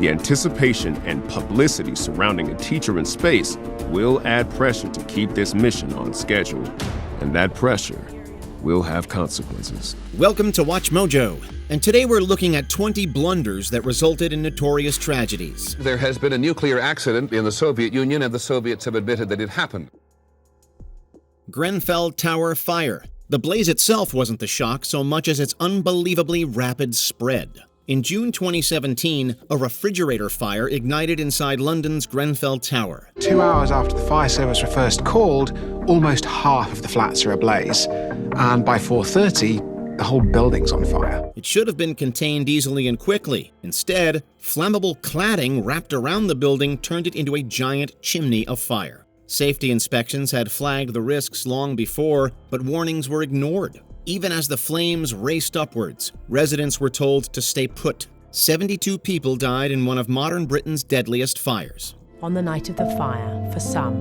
The anticipation and publicity surrounding a teacher in space will add pressure to keep this mission on schedule, and that pressure will have consequences. Welcome to Watch Mojo, and today we're looking at 20 blunders that resulted in notorious tragedies. There has been a nuclear accident in the Soviet Union, and the Soviets have admitted that it happened. Grenfell Tower Fire. The blaze itself wasn't the shock so much as its unbelievably rapid spread. In June 2017, a refrigerator fire ignited inside London's Grenfell Tower. 2 hours after the fire service were first called, almost half of the flats are ablaze. And by 4:30, the whole building's on fire. It should have been contained easily and quickly. Instead, flammable cladding wrapped around the building turned it into a giant chimney of fire. Safety inspections had flagged the risks long before, but warnings were ignored. Even as the flames raced upwards, residents were told to stay put. 72 people died in one of modern Britain's deadliest fires. On the night of the fire, for some,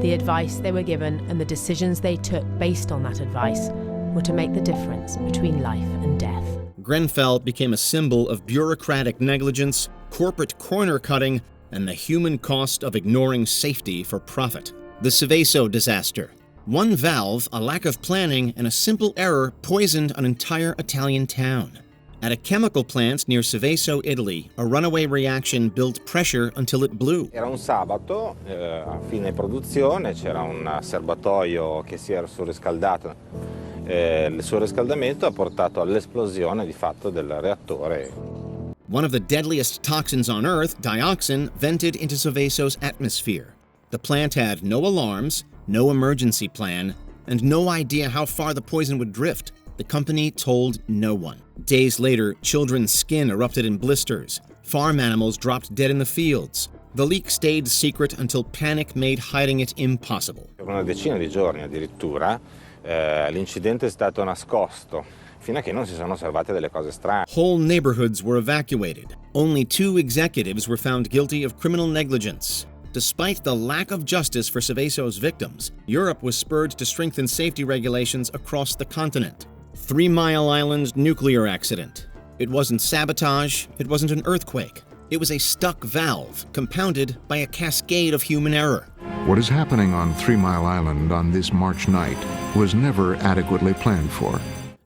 the advice they were given and the decisions they took based on that advice were to make the difference between life and death. Grenfell became a symbol of bureaucratic negligence, corporate corner-cutting, and the human cost of ignoring safety for profit. The Seveso disaster. One valve, a lack of planning, and a simple error poisoned an entire Italian town. At a chemical plant near Seveso, Italy, a runaway reaction built pressure until it blew. Era un sabato, a fine produzione, c'era un serbatoio che si era surriscaldato. Il surriscaldamento ha portato all'esplosione di fatto del reattore. One of the deadliest toxins on Earth, dioxin, vented into Seveso's atmosphere. The plant had no alarms, no emergency plan, and no idea how far the poison would drift. The company told no one. Days later, children's skin erupted in blisters. Farm animals dropped dead in the fields. The leak stayed secret until panic made hiding it impossible. Per una decina di giorni addirittura l'incidente è stato nascosto, fino a che non si sono osservate delle cose strane. Whole neighborhoods were evacuated. Only 2 executives were found guilty of criminal negligence. Despite the lack of justice for Seveso's victims, Europe was spurred to strengthen safety regulations across the continent. 3 Mile Island nuclear accident. It wasn't sabotage, it wasn't an earthquake. It was a stuck valve, compounded by a cascade of human error. What is happening on 3 Mile Island on this March night was never adequately planned for.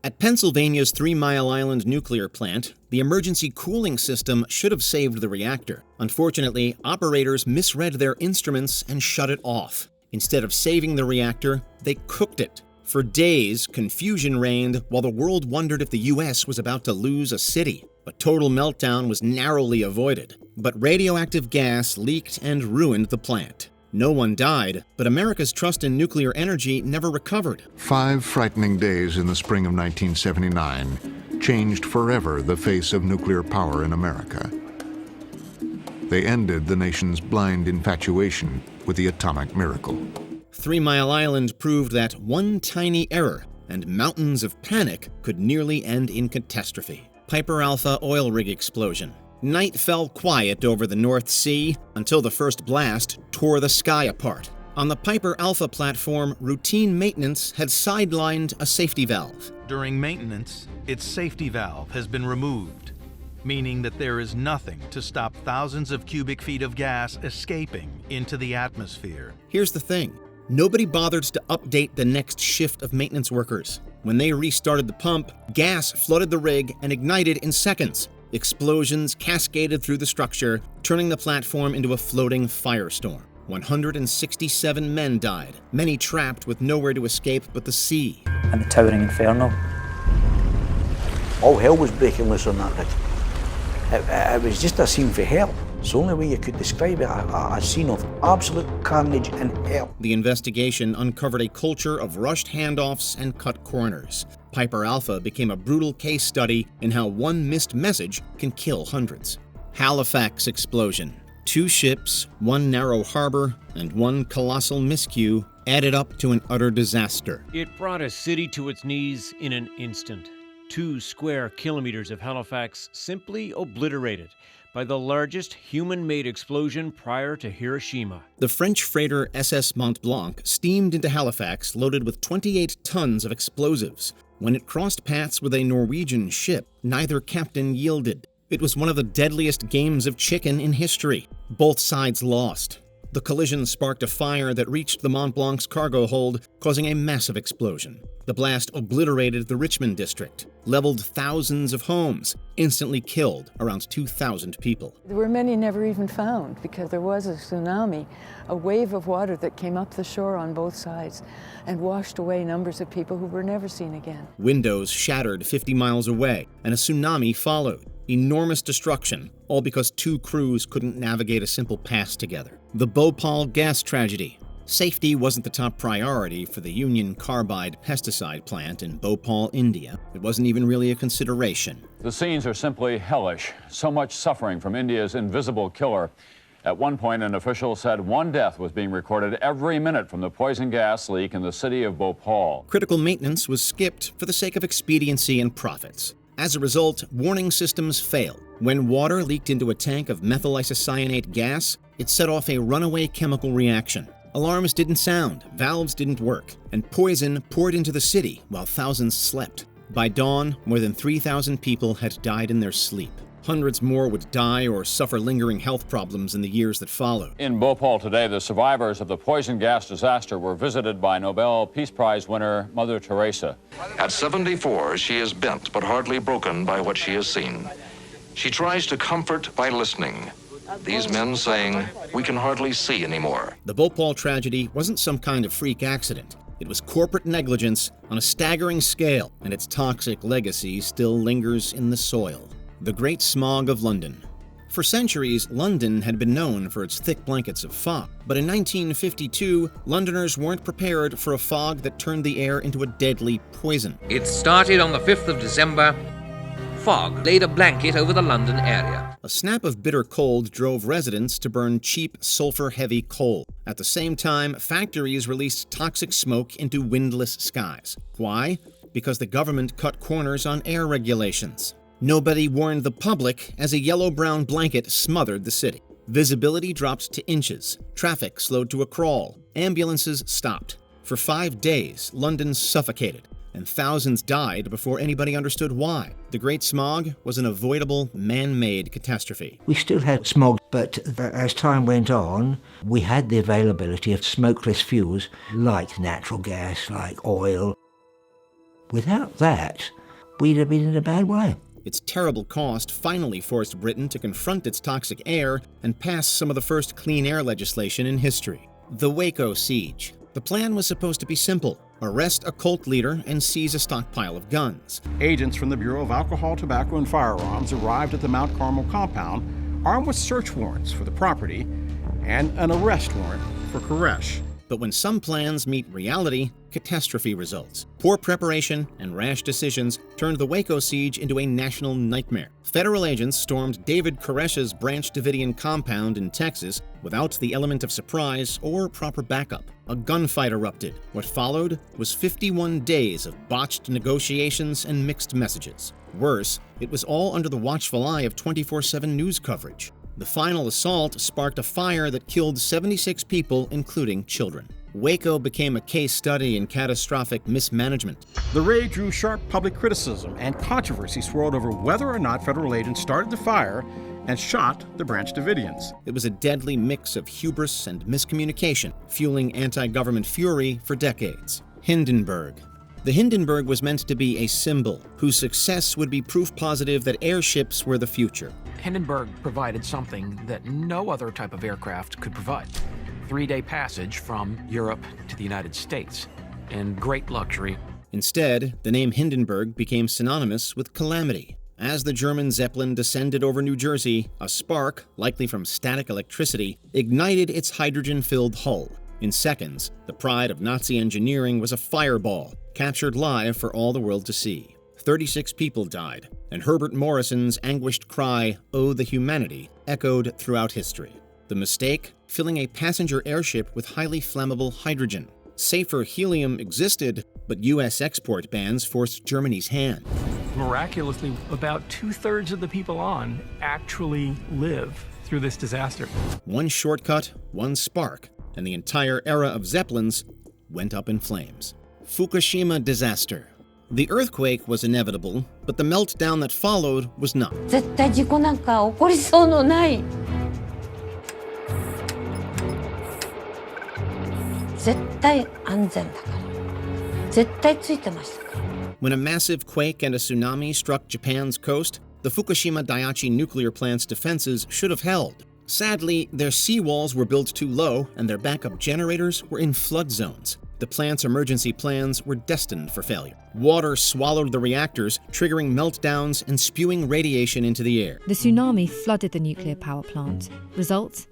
At Pennsylvania's 3 Mile Island nuclear plant, the emergency cooling system should have saved the reactor. Unfortunately, operators misread their instruments and shut it off. Instead of saving the reactor, they cooked it. For days, confusion reigned while the world wondered if the US was about to lose a city. A total meltdown was narrowly avoided, but radioactive gas leaked and ruined the plant. No one died, but America's trust in nuclear energy never recovered. 5 frightening days in the spring of 1979 changed forever the face of nuclear power in America. They ended the nation's blind infatuation with the atomic miracle. 3 Mile Island proved that one tiny error and mountains of panic could nearly end in catastrophe. Piper Alpha oil rig explosion. Night fell quiet over the North Sea until the first blast tore the sky apart. On the Piper Alpha platform, routine maintenance had sidelined a safety valve. During maintenance, its safety valve has been removed, meaning that there is nothing to stop thousands of cubic feet of gas escaping into the atmosphere. Here's the thing. Nobody bothered to update the next shift of maintenance workers. When they restarted the pump, gas flooded the rig and ignited in seconds. Explosions cascaded through the structure, turning the platform into a floating firestorm. 167 men died, many trapped with nowhere to escape but the sea. And the towering inferno. All hell was breaking loose on that rig. It was just a scene for hell. It's the only way you could describe it, a scene of absolute carnage and hell. The investigation uncovered a culture of rushed handoffs and cut corners. Piper Alpha became a brutal case study in how one missed message can kill hundreds. Halifax explosion. 2 ships, 1 narrow harbor, and 1 colossal miscue added up to an utter disaster. It brought a city to its knees in an instant. 2 square kilometers of Halifax simply obliterated by the largest human-made explosion prior to Hiroshima. The French freighter SS Mont Blanc steamed into Halifax loaded with 28 tons of explosives. When it crossed paths with a Norwegian ship, neither captain yielded. It was one of the deadliest games of chicken in history. Both sides lost. The collision sparked a fire that reached the Mont Blanc's cargo hold, causing a massive explosion. The blast obliterated the Richmond district, leveled thousands of homes, instantly killed around 2,000 people. There were many never even found because there was a tsunami, a wave of water that came up the shore on both sides and washed away numbers of people who were never seen again. Windows shattered 50 miles away, and a tsunami followed. Enormous destruction, all because two crews couldn't navigate a simple pass together. The Bhopal gas tragedy. Safety wasn't the top priority for the Union Carbide pesticide plant in Bhopal, India. It wasn't even really a consideration. The scenes are simply hellish. So much suffering from India's invisible killer. At one point, an official said one death was being recorded every minute from the poison gas leak in the city of Bhopal. Critical maintenance was skipped for the sake of expediency and profits. As a result, warning systems failed. When water leaked into a tank of methyl isocyanate gas, it set off a runaway chemical reaction. Alarms didn't sound, valves didn't work, and poison poured into the city while thousands slept. By dawn, more than 3,000 people had died in their sleep. Hundreds more would die or suffer lingering health problems in the years that followed. In Bhopal today, the survivors of the poison gas disaster were visited by Nobel Peace Prize winner Mother Teresa. At 74, she is bent but hardly broken by what she has seen. She tries to comfort by listening. These men saying, "We can hardly see anymore." The Bhopal tragedy wasn't some kind of freak accident. It was corporate negligence on a staggering scale, and its toxic legacy still lingers in the soil. The Great Smog of London. For centuries, London had been known for its thick blankets of fog. But in 1952, Londoners weren't prepared for a fog that turned the air into a deadly poison. It started on the 5th of December. Fog laid a blanket over the London area. A snap of bitter cold drove residents to burn cheap, sulfur-heavy coal. At the same time, factories released toxic smoke into windless skies. Why? Because the government cut corners on air regulations. Nobody warned the public as a yellow-brown blanket smothered the city. Visibility dropped to inches. Traffic slowed to a crawl. Ambulances stopped. For 5 days, London suffocated, and thousands died before anybody understood why. The Great Smog was an avoidable, man-made catastrophe. We still had smog, but as time went on, we had the availability of smokeless fuels like natural gas, like oil. Without that, we'd have been in a bad way. Its terrible cost finally forced Britain to confront its toxic air and pass some of the first clean air legislation in history. The Waco siege. The plan was supposed to be simple: arrest a cult leader and seize a stockpile of guns. Agents from the Bureau of Alcohol, Tobacco, and Firearms arrived at the Mount Carmel compound, armed with search warrants for the property and an arrest warrant for Koresh. But when some plans meet reality, catastrophe results. Poor preparation and rash decisions turned the Waco siege into a national nightmare. Federal agents stormed David Koresh's Branch Davidian compound in Texas without the element of surprise or proper backup. A gunfight erupted. What followed was 51 days of botched negotiations and mixed messages. Worse, it was all under the watchful eye of 24/7 news coverage. The final assault sparked a fire that killed 76 people, including children. Waco became a case study in catastrophic mismanagement. The raid drew sharp public criticism, and controversy swirled over whether or not federal agents started the fire and shot the Branch Davidians. It was a deadly mix of hubris and miscommunication, fueling anti-government fury for decades. Hindenburg. The Hindenburg was meant to be a symbol whose success would be proof positive that airships were the future. Hindenburg provided something that no other type of aircraft could provide: 3-day passage from Europe to the United States, in great luxury. Instead, the name Hindenburg became synonymous with calamity. As the German Zeppelin descended over New Jersey, a spark, likely from static electricity, ignited its hydrogen-filled hull. In seconds, the pride of Nazi engineering was a fireball, captured live for all the world to see. 36 people died, and Herbert Morrison's anguished cry, "Oh, the humanity," echoed throughout history. The mistake? Filling a passenger airship with highly flammable hydrogen. Safer helium existed, but U.S. export bans forced Germany's hand. Miraculously, about 2/3 of the people on actually live through this disaster. One shortcut, one spark, and the entire era of Zeppelins went up in flames. Fukushima disaster. The earthquake was inevitable, but the meltdown that followed was not. 絶対事故なんか起こりそうのない。絶対安全だから。絶対ついてましたから。When a massive quake and a tsunami struck Japan's coast, the Fukushima Daiichi nuclear plant's defenses should have held. Sadly, their seawalls were built too low and their backup generators were in flood zones. The plant's emergency plans were destined for failure. Water swallowed the reactors, triggering meltdowns and spewing radiation into the air. The tsunami flooded the nuclear power plant. Result?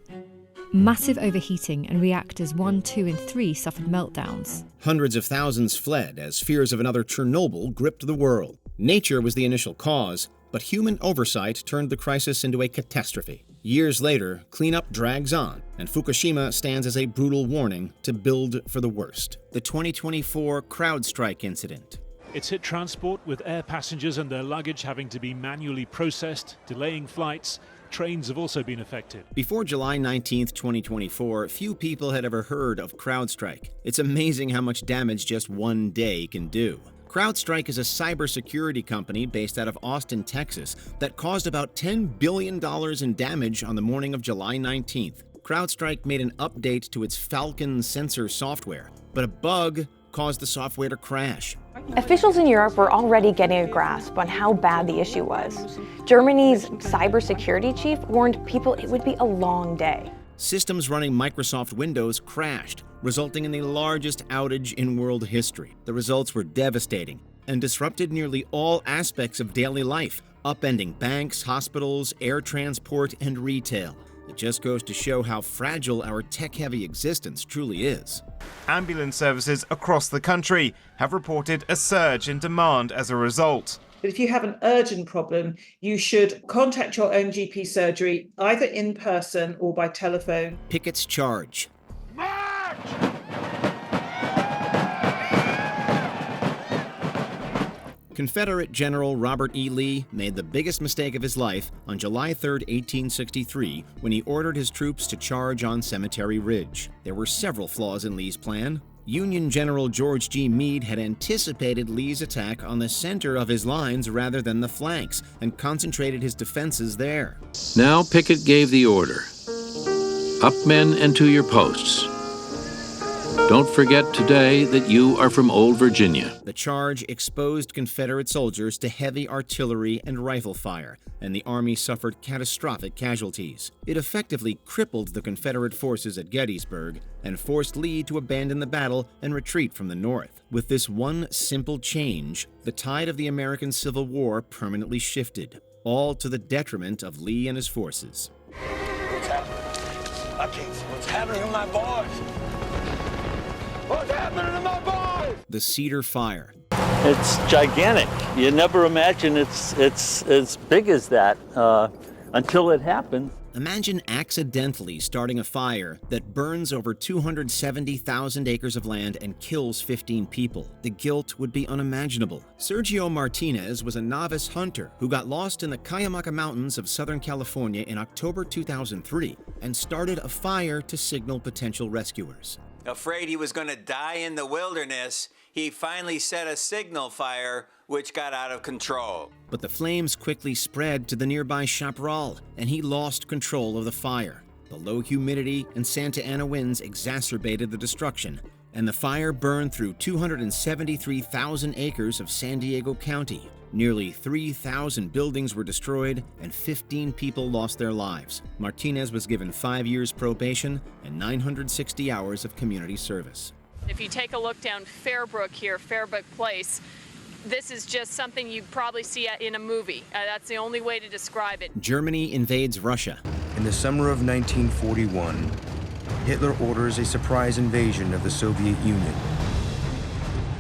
Massive overheating, and reactors 1, 2, and 3 suffered meltdowns. Hundreds of thousands fled as fears of another Chernobyl gripped the world. Nature was the initial cause, but human oversight turned the crisis into a catastrophe. Years later, cleanup drags on, and Fukushima stands as a brutal warning to build for the worst. The 2024 CrowdStrike incident. It's hit transport, with air passengers and their luggage having to be manually processed, delaying flights. Trains have also been affected. Before July 19, 2024, few people had ever heard of CrowdStrike. It's amazing how much damage just one day can do. CrowdStrike is a cybersecurity company based out of Austin, Texas, that caused about $10 billion in damage on the morning of July 19th. CrowdStrike made an update to its Falcon sensor software, but a bug caused the software to crash. Officials in Europe were already getting a grasp on how bad the issue was. Germany's cybersecurity chief warned people it would be a long day. Systems running Microsoft Windows crashed, resulting in the largest outage in world history. The results were devastating and disrupted nearly all aspects of daily life, upending banks, hospitals, air transport, and retail. It just goes to show how fragile our tech-heavy existence truly is. Ambulance services across the country have reported a surge in demand as a result. But if you have an urgent problem, you should contact your own GP surgery, either in person or by telephone. Pickett's charge. Confederate General Robert E. Lee made the biggest mistake of his life on July 3, 1863, when he ordered his troops to charge on Cemetery Ridge. There were several flaws in Lee's plan. Union General George G. Meade had anticipated Lee's attack on the center of his lines rather than the flanks, and concentrated his defenses there. Now Pickett gave the order. Up, men, and to your posts. Don't forget today that you are from Old Virginia. The charge exposed Confederate soldiers to heavy artillery and rifle fire, and the Army suffered catastrophic casualties. It effectively crippled the Confederate forces at Gettysburg and forced Lee to abandon the battle and retreat from the North. With this one simple change, the tide of the American Civil War permanently shifted, all to the detriment of Lee and his forces. What's happening? I can't see what's happening to my boys. What's happening to my boys? The Cedar Fire. It's gigantic. You never imagine it's as big as that until it happens. Imagine accidentally starting a fire that burns over 270,000 acres of land and kills 15 people. The guilt would be unimaginable. Sergio Martinez was a novice hunter who got lost in the Cuyamaca Mountains of Southern California in October 2003 and started a fire to signal potential rescuers. Afraid he was going to die in the wilderness, he finally set a signal fire, which got out of control. But the flames quickly spread to the nearby Chaparral, and he lost control of the fire. The low humidity and Santa Ana winds exacerbated the destruction, and the fire burned through 273,000 acres of San Diego County. Nearly 3,000 buildings were destroyed, and 15 people lost their lives. Martinez was given 5 years probation and 960 hours of community service. If you take a look down Fairbrook here, Fairbrook Place, this is just something you'd probably see in a movie. That's the only way to describe it. Germany invades Russia. In the summer of 1941, Hitler orders a surprise invasion of the Soviet Union,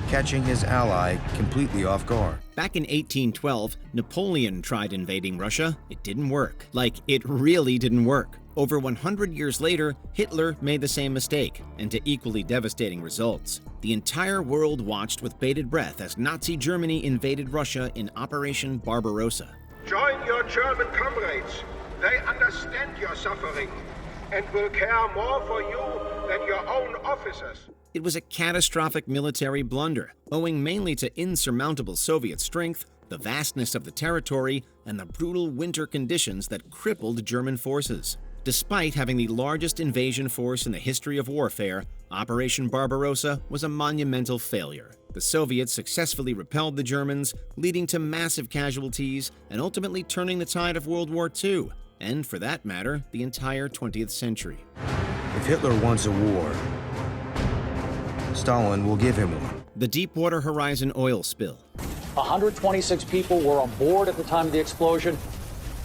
catching his ally completely off guard. Back in 1812, Napoleon tried invading Russia. It didn't work. Like, it really didn't work. Over 100 years later, Hitler made the same mistake, and to equally devastating results. The entire world watched with bated breath as Nazi Germany invaded Russia in Operation Barbarossa. Join your German comrades. They understand your suffering. and will care more for you than your own officers. It was a catastrophic military blunder, owing mainly to insurmountable Soviet strength, the vastness of the territory, and the brutal winter conditions that crippled German forces. Despite having the largest invasion force in the history of warfare, Operation Barbarossa was a monumental failure. The Soviets successfully repelled the Germans, leading to massive casualties and ultimately turning the tide of World War II, and for that matter, the entire 20th century. If Hitler wants a war, Stalin will give him one. The Deepwater Horizon oil spill. 126 people were on board at the time of the explosion.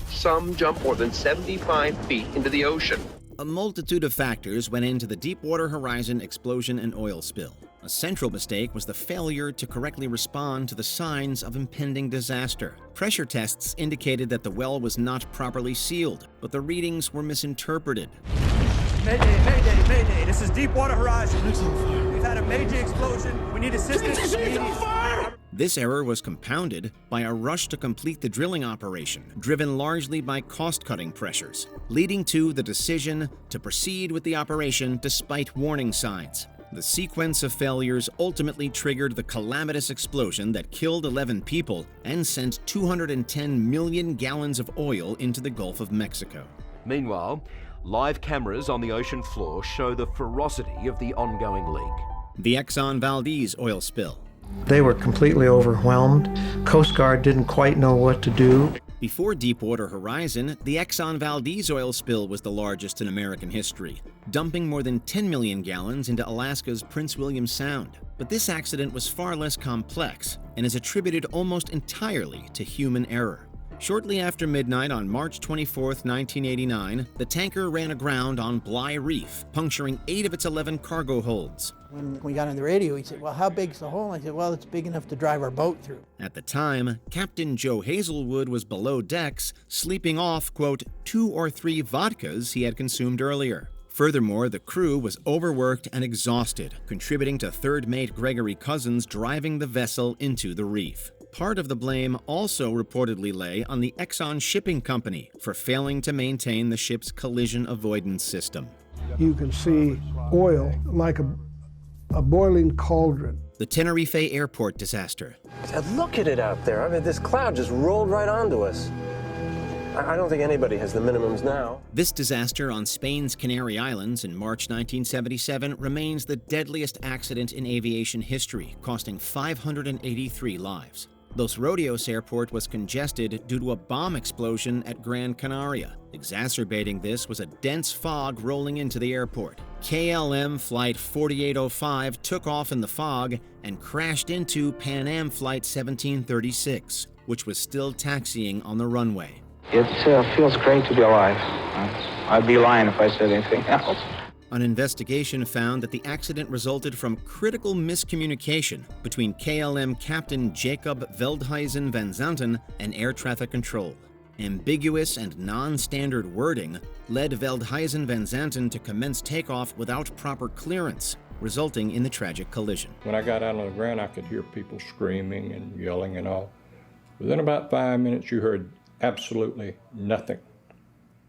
Some jumped more than 75 feet into the ocean. A multitude of factors went into the Deepwater Horizon explosion and oil spill. A central mistake was the failure to correctly respond to the signs of impending disaster. Pressure tests indicated that the well was not properly sealed, but the readings were misinterpreted. Mayday, mayday, mayday. This is Deepwater Horizon. We've had a major explosion. We need assistance. This error was compounded by a rush to complete the drilling operation, driven largely by cost-cutting pressures, leading to the decision to proceed with the operation despite warning signs. The sequence of failures ultimately triggered the calamitous explosion that killed 11 people and sent 210 million gallons of oil into the Gulf of Mexico. Meanwhile, live cameras on the ocean floor show the ferocity of the ongoing leak. The Exxon Valdez oil spill. They were completely overwhelmed. Coast Guard didn't quite know what to do. Before Deepwater Horizon, the Exxon Valdez oil spill was the largest in American history, dumping more than 10 million gallons into Alaska's Prince William Sound. But this accident was far less complex and is attributed almost entirely to human error. Shortly after midnight on March 24, 1989, the tanker ran aground on Bligh Reef, puncturing 8 of its 11 cargo holds. When we got on the radio, he said, "Well, how big's the hole?" I said, "Well, it's big enough to drive our boat through." At the time, Captain Joe Hazelwood was below decks, sleeping off, quote, 2 or 3 vodkas he had consumed earlier. Furthermore, the crew was overworked and exhausted, contributing to third mate Gregory Cousins driving the vessel into the reef. Part of the blame also reportedly lay on the Exxon Shipping Company for failing to maintain the ship's collision avoidance system. You can see oil like a boiling cauldron. The Tenerife Airport Disaster. Look at it out there. I mean, this cloud just rolled right onto us. I don't think anybody has the minimums now. This disaster on Spain's Canary Islands in March 1977 remains the deadliest accident in aviation history, costing 583 lives. Los Rodeos Airport was congested due to a bomb explosion at Gran Canaria. Exacerbating this was a dense fog rolling into the airport. KLM Flight 4805 took off in the fog and crashed into Pan Am Flight 1736, which was still taxiing on the runway. It feels great to be alive. I'd be lying if I said anything else. An investigation found that the accident resulted from critical miscommunication between KLM Captain Jacob Veldhuizen van Zanten and air traffic control. Ambiguous and non-standard wording led Veldhuizen van Zanten to commence takeoff without proper clearance, resulting in the tragic collision. When I got out on the ground, I could hear people screaming and yelling and all. Within about 5 minutes, you heard absolutely nothing.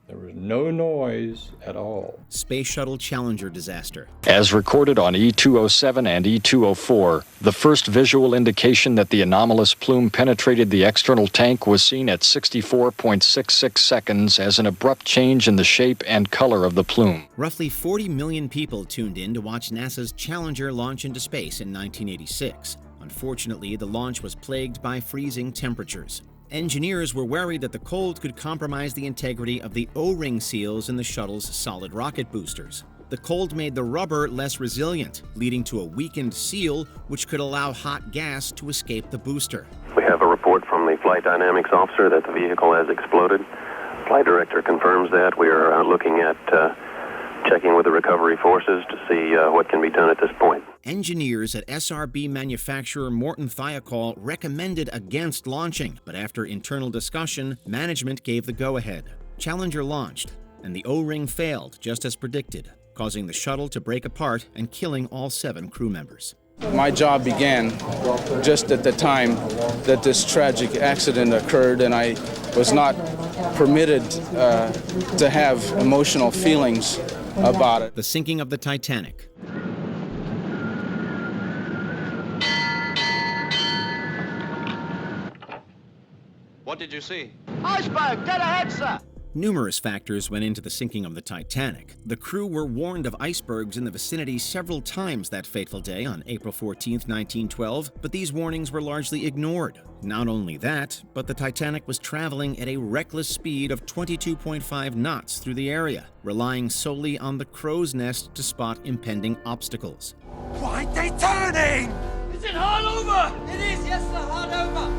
There was no noise at all. Space Shuttle Challenger disaster. As recorded on E-207 and E-204, the first visual indication that the anomalous plume penetrated the external tank was seen at 64.66 seconds as an abrupt change in the shape and color of the plume. Roughly 40 million people tuned in to watch NASA's Challenger launch into space in 1986. Unfortunately, the launch was plagued by freezing temperatures. Engineers were worried that the cold could compromise the integrity of the O-ring seals in the shuttle's solid rocket boosters. The cold made the rubber less resilient, leading to a weakened seal which could allow hot gas to escape the booster. We have a report from the flight dynamics officer that the vehicle has exploded. Flight director confirms that. We are looking at checking with the recovery forces to see what can be done at this point. Engineers at SRB manufacturer Morton Thiokol recommended against launching, but after internal discussion, management gave the go-ahead. Challenger launched, and the O-ring failed just as predicted, causing the shuttle to break apart and killing all 7 crew members. My job began just at the time that this tragic accident occurred, and I was not permitted to have emotional feelings about it. The sinking of the Titanic. What did you see? Iceberg, dead ahead, sir! Numerous factors went into the sinking of the Titanic. The crew were warned of icebergs in the vicinity several times that fateful day on April 14, 1912, but these warnings were largely ignored. Not only that, but the Titanic was traveling at a reckless speed of 22.5 knots through the area, relying solely on the crow's nest to spot impending obstacles. Why are they turning? Is it hard over? It is, yes, sir, hard over.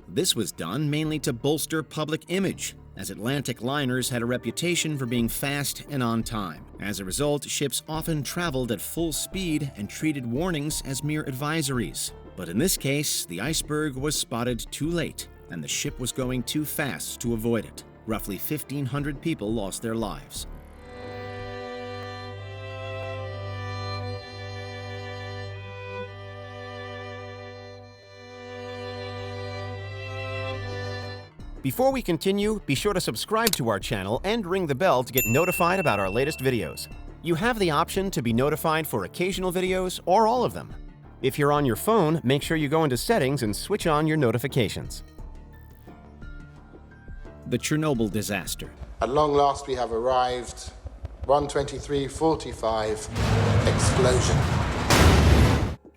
This was done mainly to bolster public image, as Atlantic liners had a reputation for being fast and on time. As a result, ships often traveled at full speed and treated warnings as mere advisories. But in this case, the iceberg was spotted too late, and the ship was going too fast to avoid it. Roughly 1,500 people lost their lives. Before we continue, be sure to subscribe to our channel and ring the bell to get notified about our latest videos. You have the option to be notified for occasional videos or all of them. If you're on your phone, make sure you go into Settings and switch on your notifications. The Chernobyl disaster. At long last we have arrived. 1:23:45, explosion.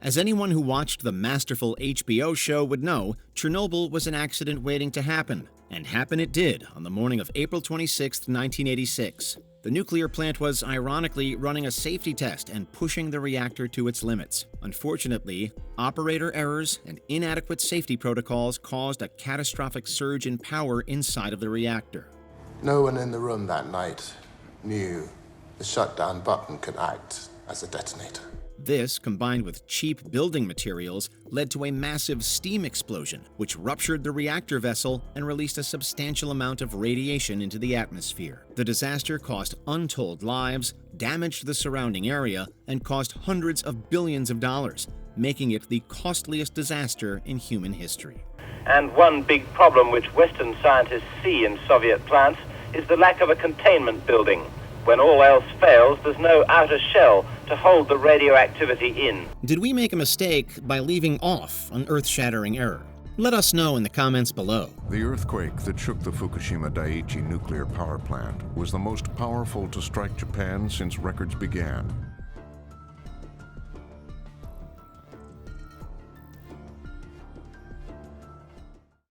As anyone who watched the masterful HBO show would know, Chernobyl was an accident waiting to happen. And happen it did on the morning of April 26, 1986. The nuclear plant was ironically running a safety test and pushing the reactor to its limits. Unfortunately, operator errors and inadequate safety protocols caused a catastrophic surge in power inside of the reactor. No one in the room that night knew the shutdown button could act as a detonator. This, combined with cheap building materials, led to a massive steam explosion, which ruptured the reactor vessel and released a substantial amount of radiation into the atmosphere. The disaster cost untold lives, damaged the surrounding area, and cost hundreds of billions of dollars, making it the costliest disaster in human history. And one big problem which Western scientists see in Soviet plants is the lack of a containment building. When all else fails, there's no outer shell to hold the radioactivity in. Did we make a mistake by leaving off an earth-shattering error? Let us know in the comments below. The earthquake that shook the Fukushima Daiichi nuclear power plant was the most powerful to strike Japan since records began.